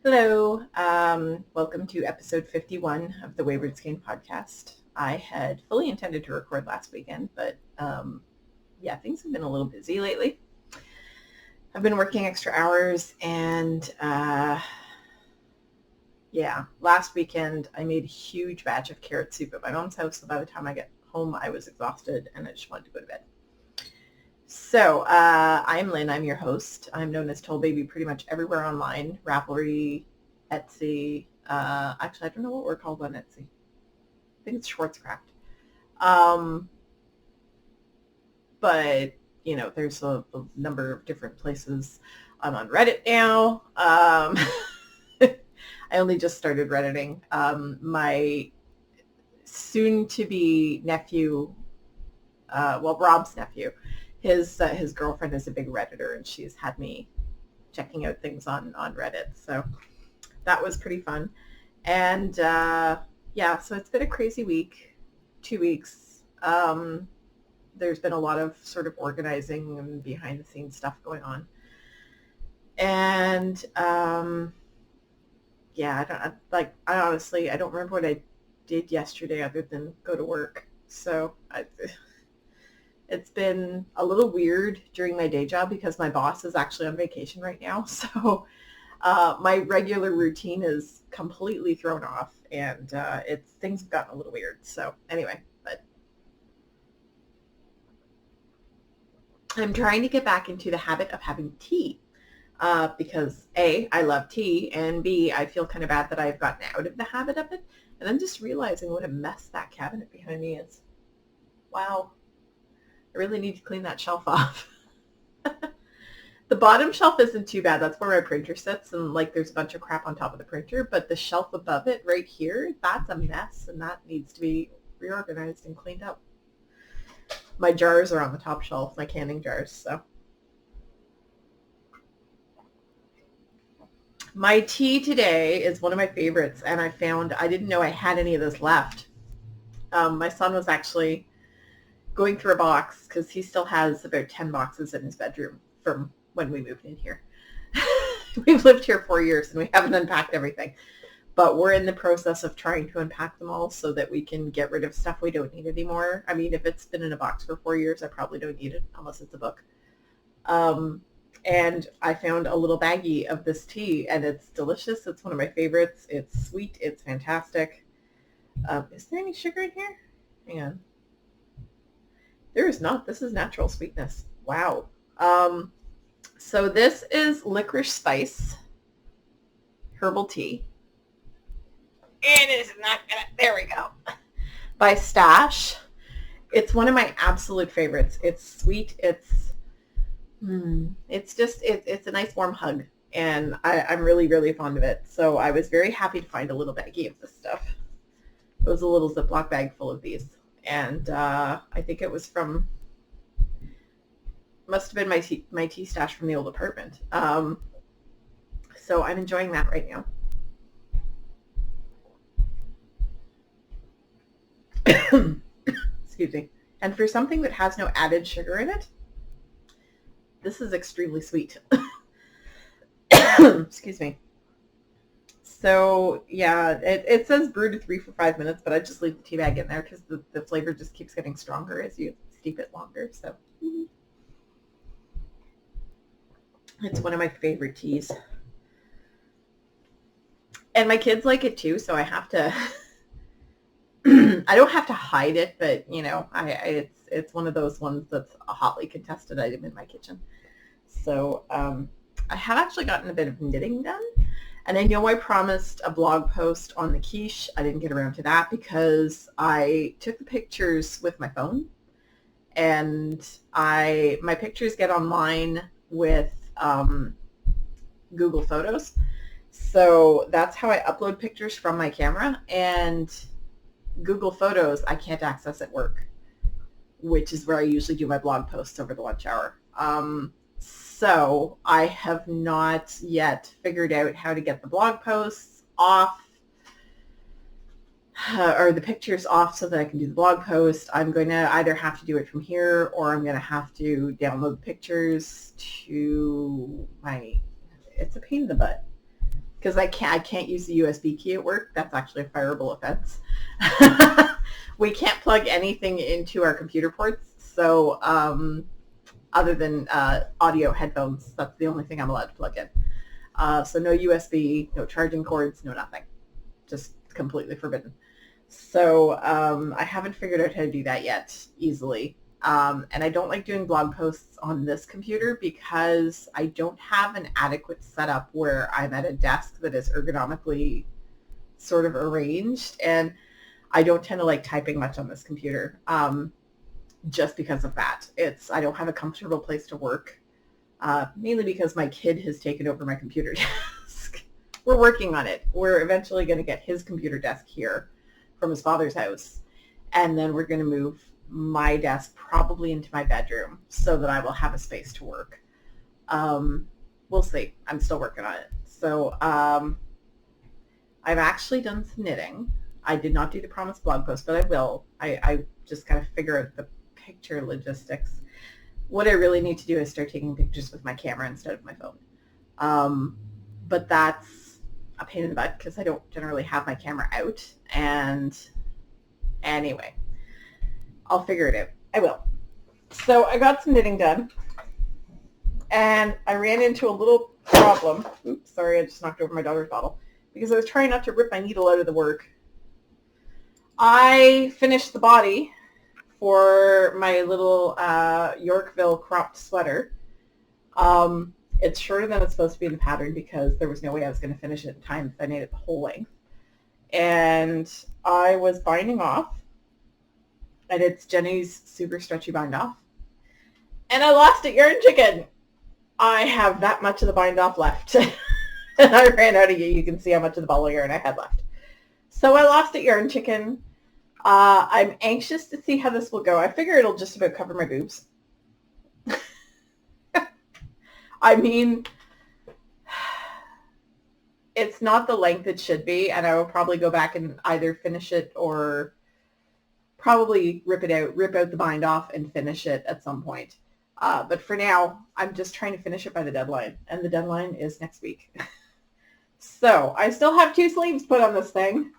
Hello, welcome to episode 51 of the Wayward Skein podcast. I had fully intended to record last weekend, but things have been a little busy lately. I've been working extra hours and last weekend I made a huge batch of carrot soup at my mom's house, so by the time I get home I was exhausted and I just wanted to go to bed. So I'm Lynn. I'm your host. I'm known as Toll Baby pretty much everywhere online. Ravelry, Etsy. Actually, I don't know what we're called on Etsy. I think it's Schwarzcraft. But, there's a number of different places. I'm on Reddit now. I only just started Redditing. My soon-to-be nephew, Rob's nephew, his girlfriend is a big Redditor, and she's had me checking out things on Reddit. So that was pretty fun. And so it's been a crazy week, 2 weeks. There's been a lot of sort of organizing and behind the scenes stuff going on. And I don't remember what I did yesterday other than go to work. So it's been a little weird during my day job because my boss is actually on vacation right now. So my regular routine is completely thrown off, and things have gotten a little weird. So anyway, but I'm trying to get back into the habit of having tea because A, I love tea, and B, I feel kind of bad that I've gotten out of the habit of it. And I'm just realizing what a mess that cabinet behind me is. Wow. I really need to clean that shelf off. The bottom shelf isn't too bad. That's where my printer sits, and there's a bunch of crap on top of the printer. But the shelf above it right here, that's a mess, and that needs to be reorganized and cleaned up. My jars are on the top shelf, my canning jars. So my tea today is one of my favorites, and I didn't know I had any of this left. My son was actually going through a box because he still has about 10 boxes in his bedroom from when we moved in here. We've lived here 4 years and we haven't unpacked everything, but we're in the process of trying to unpack them all so that we can get rid of stuff we don't need anymore. I mean, if it's been in a box for 4 years, I probably don't need it unless it's a book. And I found a little baggie of this tea, and it's delicious. It's one of my favorites. It's sweet. It's fantastic. Is there any sugar in here? Hang on. There is not. This is natural sweetness. Wow. So this is licorice spice herbal tea. It is not gonna, there we go. By Stash. It's one of my absolute favorites. It's sweet. It's a nice warm hug, and I'm really, really fond of it. So I was very happy to find a little baggie of this stuff. It was a little Ziploc bag full of these. And I think it was must have been my tea stash from the old apartment. So I'm enjoying that right now. Excuse me. And for something that has no added sugar in it, this is extremely sweet. Excuse me. So yeah, it says brew to 3 for 5 minutes, but I just leave the tea bag in there because the flavor just keeps getting stronger as you steep it longer. So it's one of my favorite teas, and my kids like it too. So I have to. I don't have to hide it, but it's one of those ones that's a hotly contested item in my kitchen. So I have actually gotten a bit of knitting done. And I know I promised a blog post on the quiche. I didn't get around to that because I took the pictures with my phone, and my pictures get online with Google Photos. So that's how I upload pictures from my camera, and Google Photos I can't access at work, which is where I usually do my blog posts over the lunch hour. So I have not yet figured out how to get the blog posts off or the pictures off so that I can do the blog post. I'm going to either have to do it from here, or I'm going to have to download the pictures to it's a pain in the butt. because I can't use the USB key at work. That's actually a fireable offense. We can't plug anything into our computer ports. So other than audio headphones, that's the only thing I'm allowed to plug in. So no USB, no charging cords, no nothing. Just completely forbidden. So I haven't figured out how to do that yet easily. And I don't like doing blog posts on this computer because I don't have an adequate setup where I'm at a desk that is ergonomically sort of arranged. And I don't tend to like typing much on this computer just because of that. I don't have a comfortable place to work, mainly because my kid has taken over my computer desk. We're working on it. We're eventually going to get his computer desk here from his father's house. And then we're going to move my desk probably into my bedroom so that I will have a space to work. We'll see. I'm still working on it. So I've actually done some knitting. I did not do the promised blog post, but I will. I just got to figure out the picture logistics. What I really need to do is start taking pictures with my camera instead of my phone. But that's a pain in the butt because I don't generally have my camera out. And anyway, I'll figure it out. I will. So I got some knitting done, and I ran into a little problem. Oops, sorry, I just knocked over my daughter's bottle because I was trying not to rip my needle out of the work. I finished the body for my little Yorkville cropped sweater. It's shorter than it's supposed to be in the pattern because there was no way I was going to finish it in time if I made it the whole length. And I was binding off, and it's Jenny's super stretchy bind off. And I lost it, Yarn Chicken. I have that much of the bind off left. And I ran out of you can see how much of the ball of yarn I had left. So I lost it, Yarn Chicken. I'm anxious to see how this will go. I figure it'll just about cover my boobs. I mean, it's not the length it should be, and I will probably go back and either finish it or probably rip out the bind off and finish it at some point. But for now, I'm just trying to finish it by the deadline, and the deadline is next week. So I still have 2 sleeves put on this thing.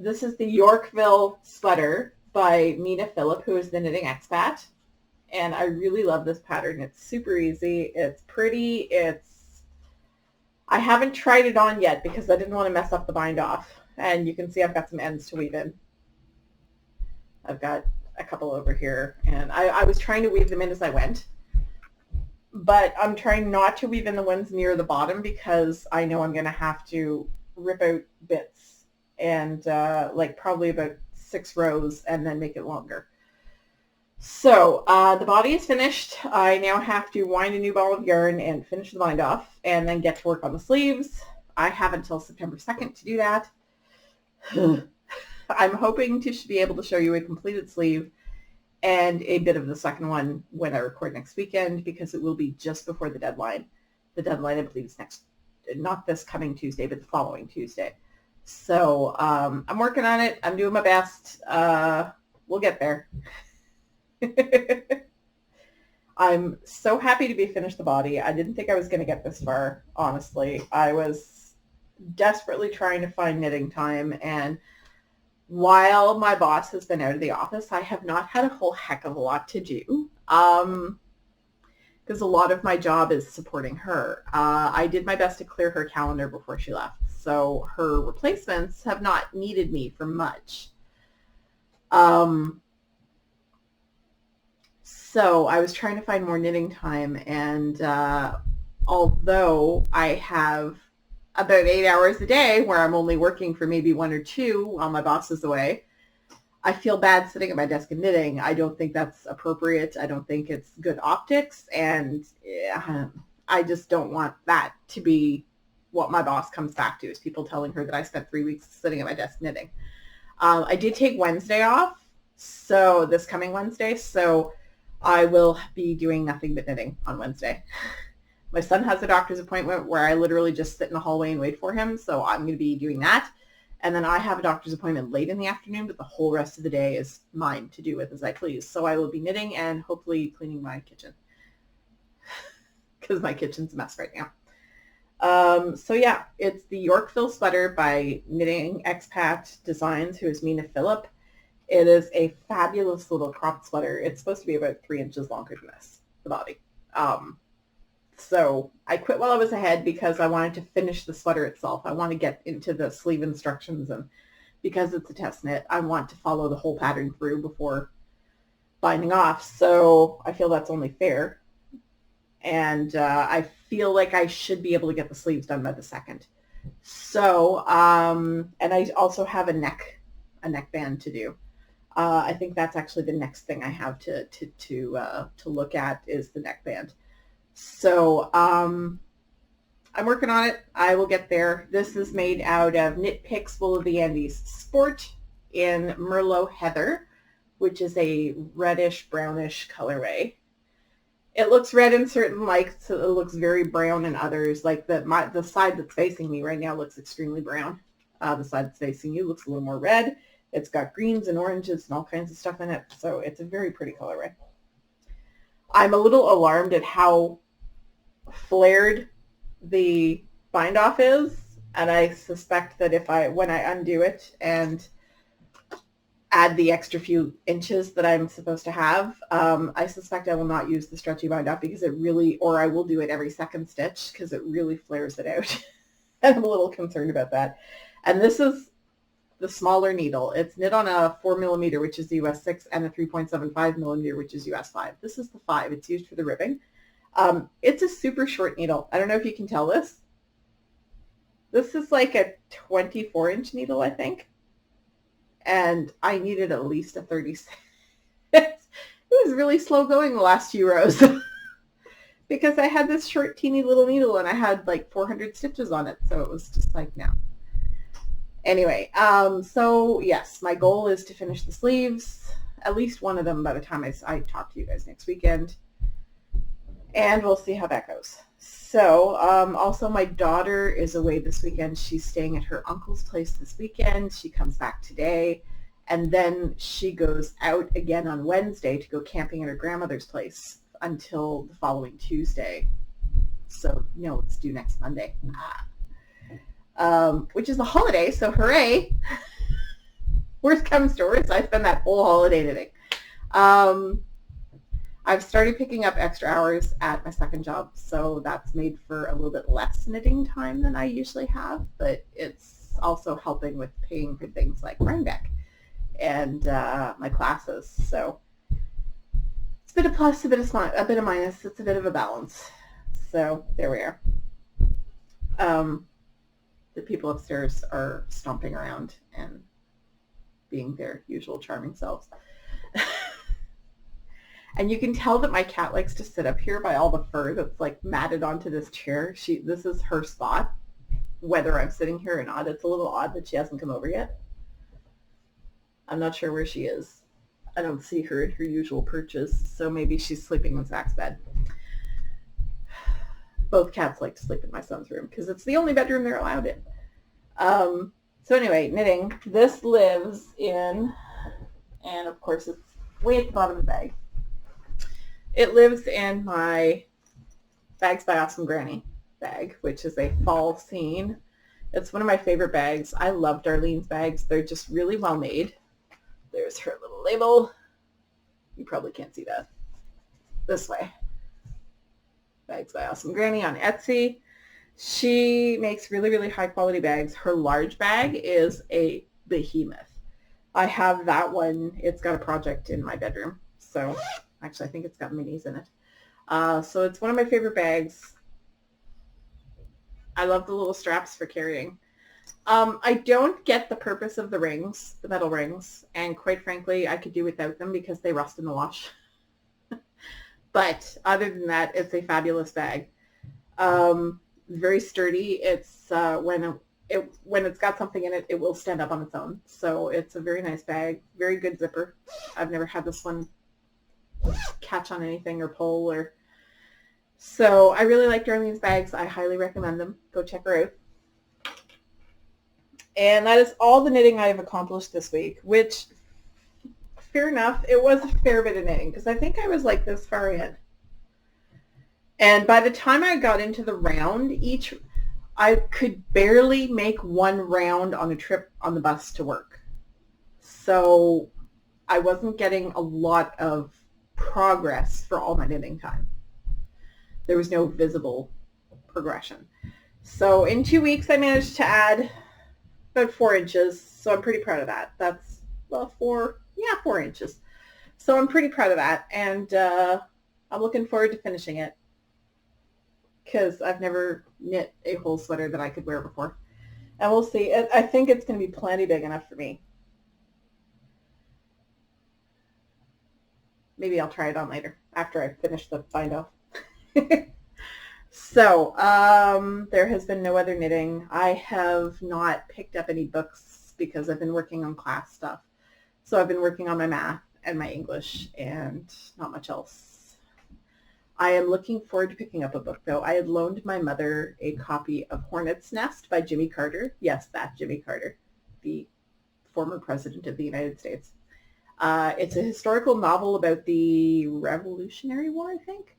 This is the Yorkville sweater by Mina Phillip, who is the knitting expat. And I really love this pattern. It's super easy. It's pretty. I haven't tried it on yet because I didn't want to mess up the bind off. And you can see I've got some ends to weave in. I've got a couple over here. And I was trying to weave them in as I went. But I'm trying not to weave in the ones near the bottom because I know I'm going to have to rip out bits and like probably about 6 rows and then make it longer. So the body is finished. I now have to wind a new ball of yarn and finish the bind off and then get to work on the sleeves. I have until September 2nd to do that. I'm hoping to be able to show you a completed sleeve and a bit of the second one when I record next weekend because it will be just before the deadline. The deadline, I believe, is not this coming Tuesday, but the following Tuesday. So I'm working on it. I'm doing my best. We'll get there. I'm so happy to be finished the body. I didn't think I was going to get this far, honestly. I was desperately trying to find knitting time, and while my boss has been out of the office, I have not had a whole heck of a lot to do because a lot of my job is supporting her. I did my best to clear her calendar before she left, so her replacements have not needed me for much. So I was trying to find more knitting time, and although I have about 8 hours a day where I'm only working for maybe 1 or 2 while my boss is away, I feel bad sitting at my desk and knitting. I don't think that's appropriate. I don't think it's good optics, and I just don't want that to be what my boss comes back to, is people telling her that I spent 3 weeks sitting at my desk knitting. I did take Wednesday off, so this coming Wednesday, so I will be doing nothing but knitting on Wednesday. My son has a doctor's appointment where I literally just sit in the hallway and wait for him, so I'm going to be doing that. And then I have a doctor's appointment late in the afternoon, but the whole rest of the day is mine to do with as I please. So I will be knitting and hopefully cleaning my kitchen because my kitchen's a mess right now. So yeah, it's the Yorkville sweater by Knitting Expat Designs, who is Mina Phillip. It is a fabulous little cropped sweater. It's supposed to be about 3 inches longer than this, the body. So I quit while I was ahead because I wanted to finish the sweater itself. I want to get into the sleeve instructions, and because it's a test knit, I want to follow the whole pattern through before binding off. So I feel that's only fair. And I feel like I should be able to get the sleeves done by the 2nd. So, and I also have a neckband to do. I think that's actually the next thing I have to look at is the neckband. So I'm working on it. I will get there. This is made out of Knit Picks Wool of the Andes Sport in Merlot Heather, which is a reddish brownish colorway. It looks red in certain lights. So it looks very brown in others. Like the side that's facing me right now looks extremely brown. The side that's facing you looks a little more red. It's got greens and oranges and all kinds of stuff in it. So it's a very pretty colorway. I'm a little alarmed at how flared the bind off is, and I suspect that when I undo it and add the extra few inches that I'm supposed to have, I suspect I will not use the stretchy bind off because or I will do it every 2nd stitch because it really flares it out. And I'm a little concerned about that. And this is the smaller needle. It's knit on a 4mm, which is the US 6, and a 3.75mm, which is US 5. This is the 5. It's used for the ribbing. It's a super short needle. I don't know if you can tell this. This is like a 24-inch needle, I think. And I needed at least a 36. It was really slow going the last few rows because I had this short, teeny little needle and I had like 400 stitches on it. So it was just like, no. Anyway, so yes, my goal is to finish the sleeves, at least one of them by the time I talk to you guys next weekend. And we'll see how that goes. So also my daughter is away this weekend. She's staying at her uncle's place this weekend. She comes back today. And then she goes out again on Wednesday to go camping at her grandmother's place until the following Tuesday. So, it's due next Monday. Which is a holiday, so hooray. Worst comes to worst, I spend that whole holiday knitting. I've started picking up extra hours at my 2nd job, so that's made for a little bit less knitting time than I usually have, but it's also helping with paying for things like Rhinebeck and my classes. So it's a bit of plus, a bit of minus. It's a bit of a balance. So there we are. The people upstairs are stomping around and being their usual charming selves. And you can tell that my cat likes to sit up here by all the fur that's like matted onto this chair. This is her spot, whether I'm sitting here or not. It's a little odd that she hasn't come over yet. I'm not sure where she is. I don't see her in her usual perches, so maybe she's sleeping in Zach's bed. Both cats like to sleep in my son's room because it's the only bedroom they're allowed in. So anyway, knitting. This lives in, and of course it's way at the bottom of the bag. It lives in my Bags by Awesome Granny bag, which is a fall scene. It's one of my favorite bags. I love Darlene's bags. They're just really well made. There's her little label. You probably can't see that. This way. Bags by Awesome Granny on Etsy. She makes really, really high quality bags. Her large bag is a behemoth. I have that one. It's got a project in my bedroom. So actually, I think it's got minis in it. So it's one of my favorite bags. I love the little straps for carrying. I don't get the purpose of the rings, the metal rings, and quite frankly, I could do without them because they rust in the wash. But other than that, it's a fabulous bag. Very sturdy. It's when it's got something in it, it will stand up on its own. So it's a very nice bag. Very good zipper. I've never had this one catch on anything or pull or. So I really like Darlene's bags. I highly recommend them. Go check her out. And that is all the knitting I have accomplished this week, which, fair enough, it was a fair bit of knitting because I think I was like this far in. And by the time I got into the round, I could barely make one round on a trip on the bus to work. So I wasn't getting a lot of progress for all my knitting time. There was no visible progression. So in 2 weeks, I managed to add about 4 inches. So I'm pretty proud of that. That's, well, 4 inches. So I'm pretty proud of that. And I'm looking forward to finishing it because I've never knit a whole sweater that I could wear before. And we'll see. I think it's going to be plenty big enough for me. Maybe I'll try it on later after I finish the bind off. So there has been no other knitting. I have not picked up any books because I've been working on class stuff. So I've been working on my math and my English and not much else. I am looking forward to picking up a book, though. I had loaned my mother a copy of Hornet's Nest by Jimmy Carter. Yes, that Jimmy Carter, the former president of the United States. It's a historical novel about the Revolutionary War, I think.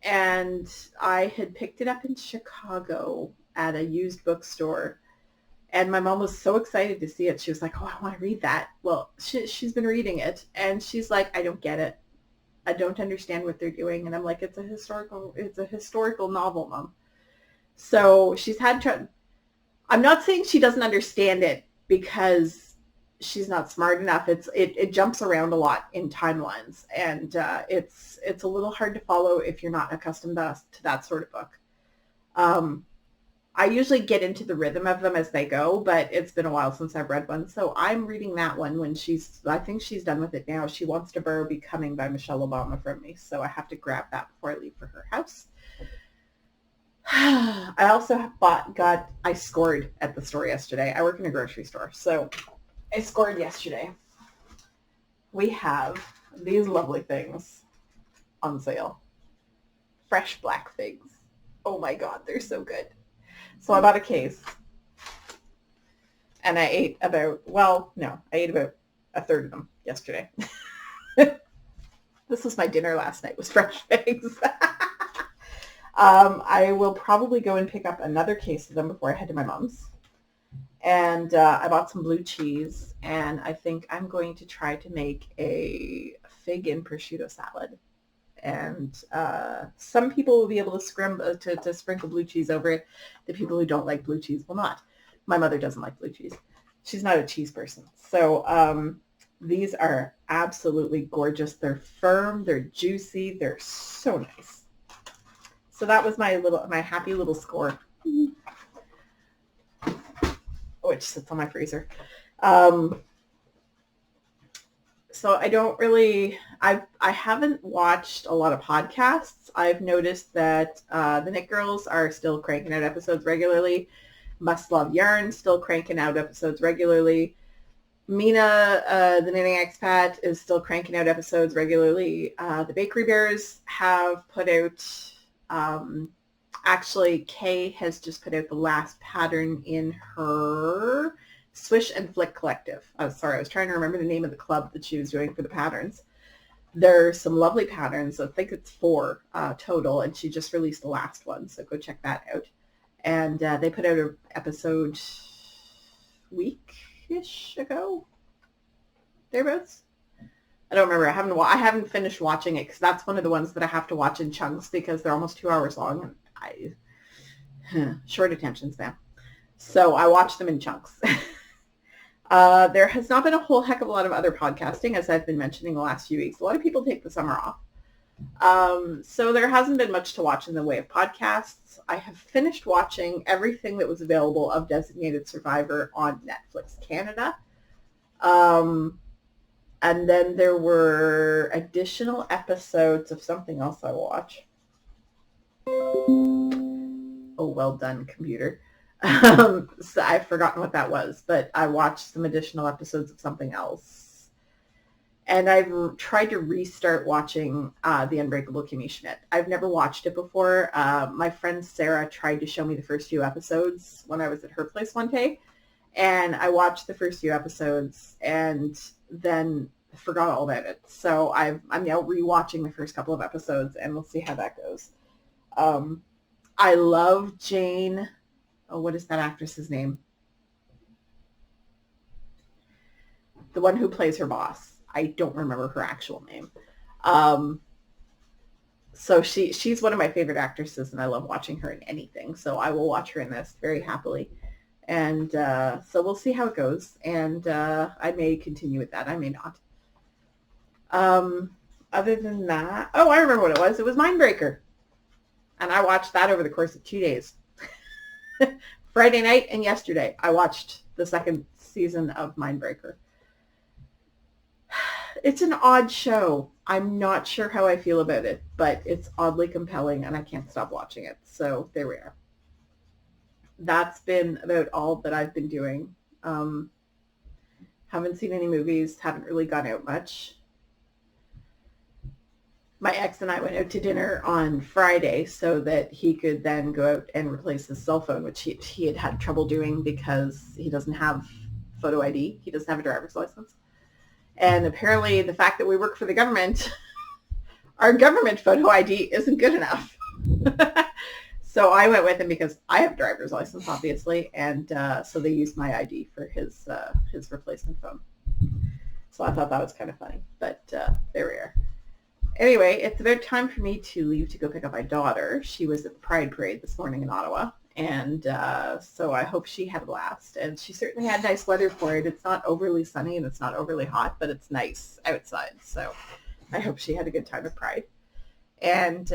And I had picked it up in Chicago at a used bookstore. And my mom was so excited to see it. She was like, oh, I want to read that. Well, she's been reading it. And she's like, I don't get it. I don't understand what they're doing. And I'm like, it's a historical novel, Mom. So she's had I'm not saying she doesn't understand it because she's not smart enough. It jumps around a lot in timelines, and it's a little hard to follow if you're not accustomed to that sort of book. I usually get into the rhythm of them as they go, but it's been a while since I've read one. So I'm reading that one when I think she's done with it now. She wants to borrow Becoming by Michelle Obama from me. So I have to grab that before I leave for her house. I also I scored at the store yesterday. I work in a grocery store. So I scored yesterday. We have these lovely things on sale. Fresh black figs. Oh my God, they're so good. So I bought a case, and I ate about a third of them yesterday. This was my dinner last night, was fresh figs. I will probably go and pick up another case of them before I head to my mom's. And I bought some blue cheese, and I think I'm going to try to make a fig and prosciutto salad. And some people will be able to sprinkle blue cheese over it. The people who don't like blue cheese will not. My mother doesn't like blue cheese. She's not a cheese person. So these are absolutely gorgeous. They're firm. They're juicy. They're so nice. So that was my happy little score, which sits on my freezer. So I haven't watched a lot of podcasts. I've noticed that the Knit Girls are still cranking out episodes regularly. Must Love Yarn still cranking out episodes regularly. Mina, the Knitting Expat, is still cranking out episodes regularly. The Bakery Bears have put out, actually Kay has just put out the last pattern in her Swish and Flick Collective. Oh, sorry, I was trying to remember the name of the club that she was doing for the patterns. There's some lovely patterns. I think it's 4 total, and she just released the last one, so go check that out. And they put out an episode week-ish ago, thereabouts. I don't remember. I haven't finished watching it because that's one of the ones that I have to watch in chunks because they're almost 2 hours long, and short attention span. So I watch them in chunks. There has not been a whole heck of a lot of other podcasting, as I've been mentioning the last few weeks. A lot of people take the summer off. So there hasn't been much to watch in the way of podcasts. I have finished watching everything that was available of Designated Survivor on Netflix Canada. And then there were additional episodes of something else I watch. Oh, well done, computer. So I've forgotten what that was, but I watched some additional episodes of something else. And I've tried to restart watching The Unbreakable Kimmy Schmidt. I've never watched it before. My friend Sarah tried to show me the first few episodes when I was at her place one day. And I watched the first few episodes and then forgot all about it. So I'm now rewatching the first couple of episodes, and we'll see how that goes. I love Jane. Oh, what is that actress's name? The one who plays her boss. I don't remember her actual name. Um, so she's one of my favorite actresses, and I love watching her in anything. So I will watch her in this very happily. And so we'll see how it goes. And I may continue with that. I may not. Um, Other than that, oh, I remember what it was. It was Mindbreaker. And I watched that over the course of 2 days. Friday night and yesterday, I watched the second season of Mindbreaker. It's an odd show. I'm not sure how I feel about it, but it's oddly compelling and I can't stop watching it. So there we are. That's been about all that I've been doing. Haven't seen any movies, haven't really gone out much. My ex and I went out to dinner on Friday so that he could then go out and replace his cell phone, which he had trouble doing because he doesn't have photo ID. He doesn't have a driver's license. And apparently the fact that we work for the government, our government photo ID isn't good enough. So I went with him because I have a driver's license, obviously. And so they used my ID for his replacement phone. So I thought that was kind of funny. But there we are. Anyway, it's about time for me to leave to go pick up my daughter. She was at the Pride Parade this morning in Ottawa. And so I hope she had a blast. And she certainly had nice weather for it. It's not overly sunny and it's not overly hot, but it's nice outside. So I hope she had a good time at Pride. And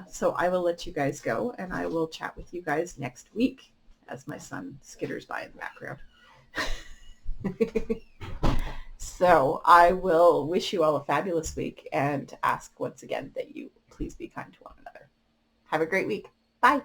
so I will let you guys go and I will chat with you guys next week as my son skitters by in the background. So I will wish you all a fabulous week and ask once again that you please be kind to one another. Have a great week. Bye.